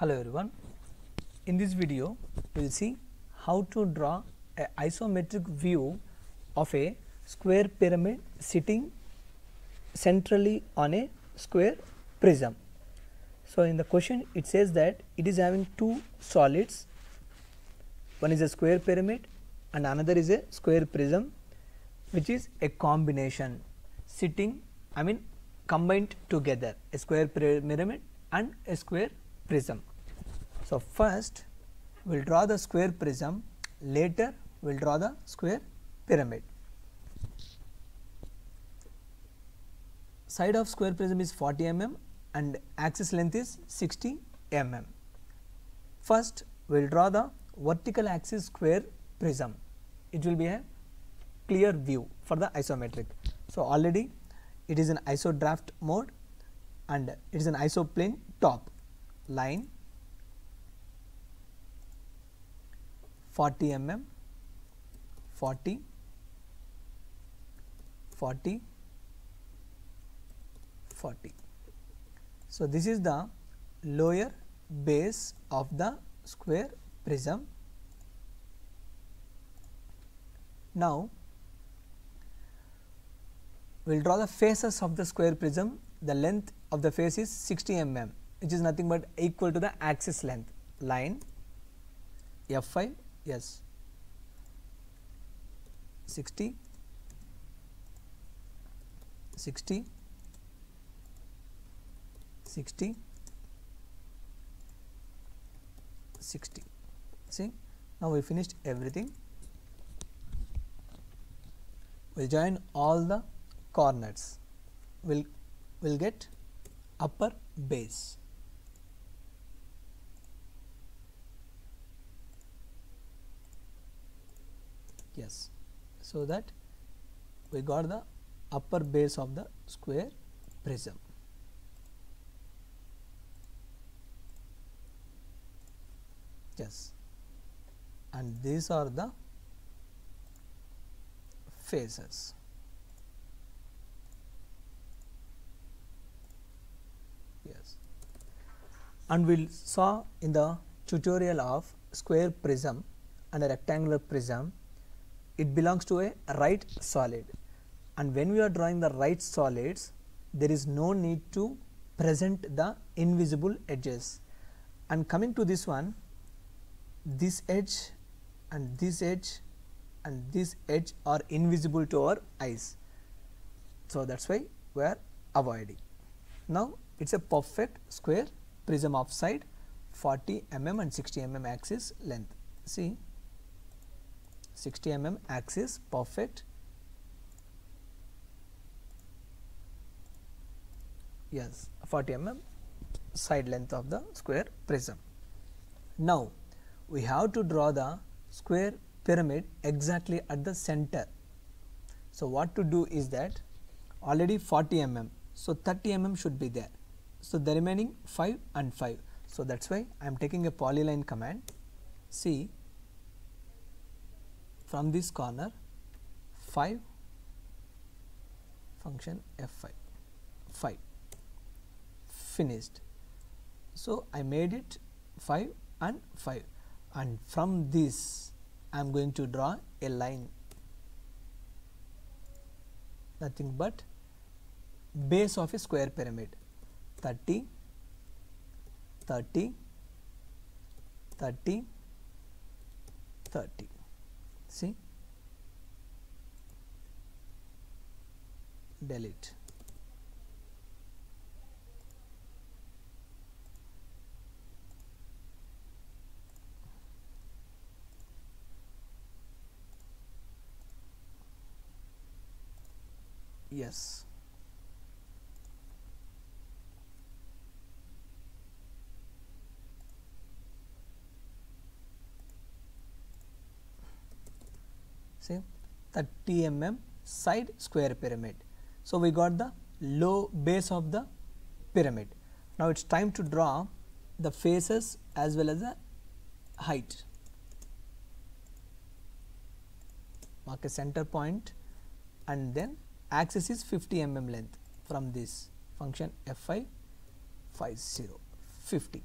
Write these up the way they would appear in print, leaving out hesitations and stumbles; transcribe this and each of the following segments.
Hello everyone. In this video we will see how to draw an isometric view of a square pyramid sitting centrally on a square prism. So in the question it says that it is having two solids, one is a square pyramid and another is a square prism, which is a combination sitting combined together, a square pyramid and a square prism. So first we will draw the square prism, later we will draw the square pyramid. Side of square prism is 40 mm and axis length is 60 mm. First we will draw the vertical axis square prism. It will be a clear view for the isometric. So already it is in isodraft mode and it is an isoplane top line 40 mm, 40, 40, 40. So this is the lower base of the square prism. Now we will draw the faces of the square prism. The length of the face is 60 mm, which is nothing but equal to the axis length. Line F5, yes, 60, 60, 60, 60. See, now we finished everything. We will join all the corners. We'll get upper base. Yes, so that we got the upper base of the square prism. Yes, and these are the faces. Yes, and we saw in the tutorial of square prism and a rectangular prism, it belongs to a right solid, and when we are drawing the right solids there is no need to present the invisible edges. And coming to this one, this edge and this edge and this edge are invisible to our eyes, so that is why we are avoiding. Now it is a perfect square prism of side 40 mm and 60 mm axis length. See, 60 mm axis perfect. Yes, 40 mm side length of the square prism. Now we have to draw the square pyramid exactly at the center. So what to do is that already 40 mm, so 30 mm should be there. So the remaining 5 and 5. So that is why I am taking a polyline command. See, from this corner 5 function F5, 5 finished. So I made it 5 and 5, and from this I am going to draw a line, nothing but base of a square pyramid 30, 30, 30, 30. See, delete. Yes, see, 30 mm side square pyramid. So we got the low base of the pyramid. Now it is time to draw the faces as well as the height. Mark a center point and then axis is 50 mm length from this function f5 50.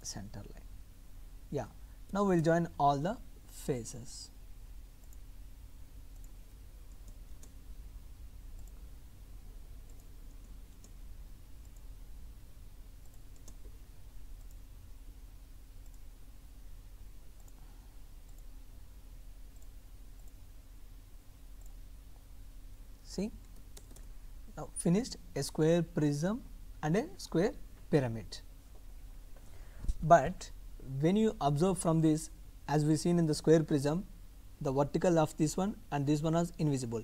center line. Yeah, now we'll join all the faces. See, now finished a square prism and a square pyramid. But when you observe from this, as we seen in the square prism, the vertical of this one and this one is invisible,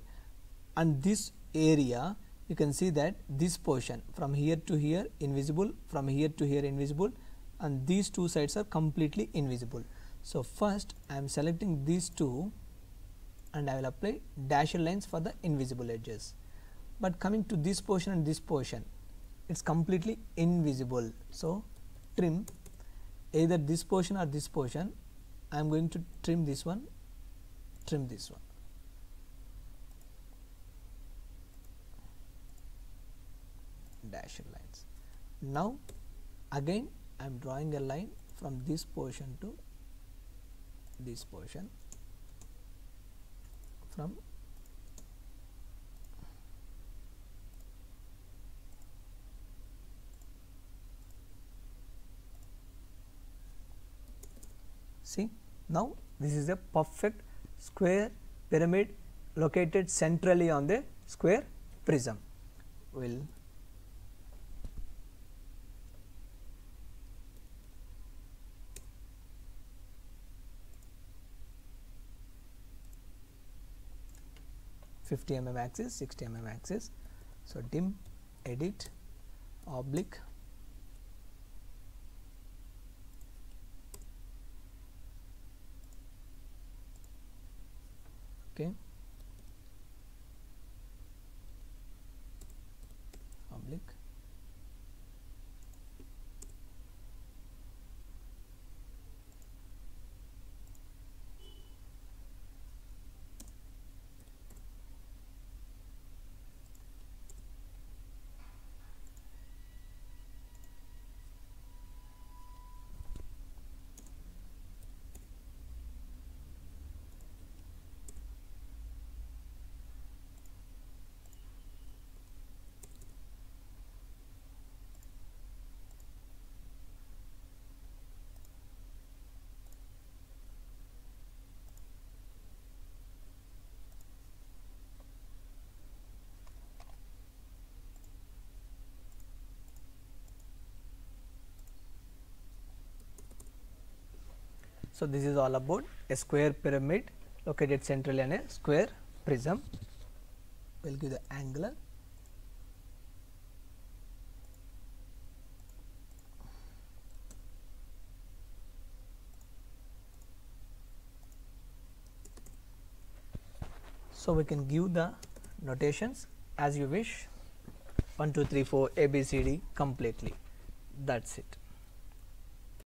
and this area you can see that this portion from here to here invisible, from here to here invisible, and these two sides are completely invisible. So first I am selecting these two and I will apply dashed lines for the invisible edges. But coming to this portion and this portion, it's completely invisible. So trim either this portion or this portion. I am going to trim this one, trim this one. Dashed lines. Now again I am drawing a line from this portion to this portion, from see, now this is a perfect square pyramid located centrally on the square prism. Will mm axis, 60 mm axis. So dim, edit, oblique, okay, oblique, so this is all about a square pyramid located centrally on a square prism. We will give the angular, so we can give the notations as you wish, 1 2 3 4 ABCD completely. That's it.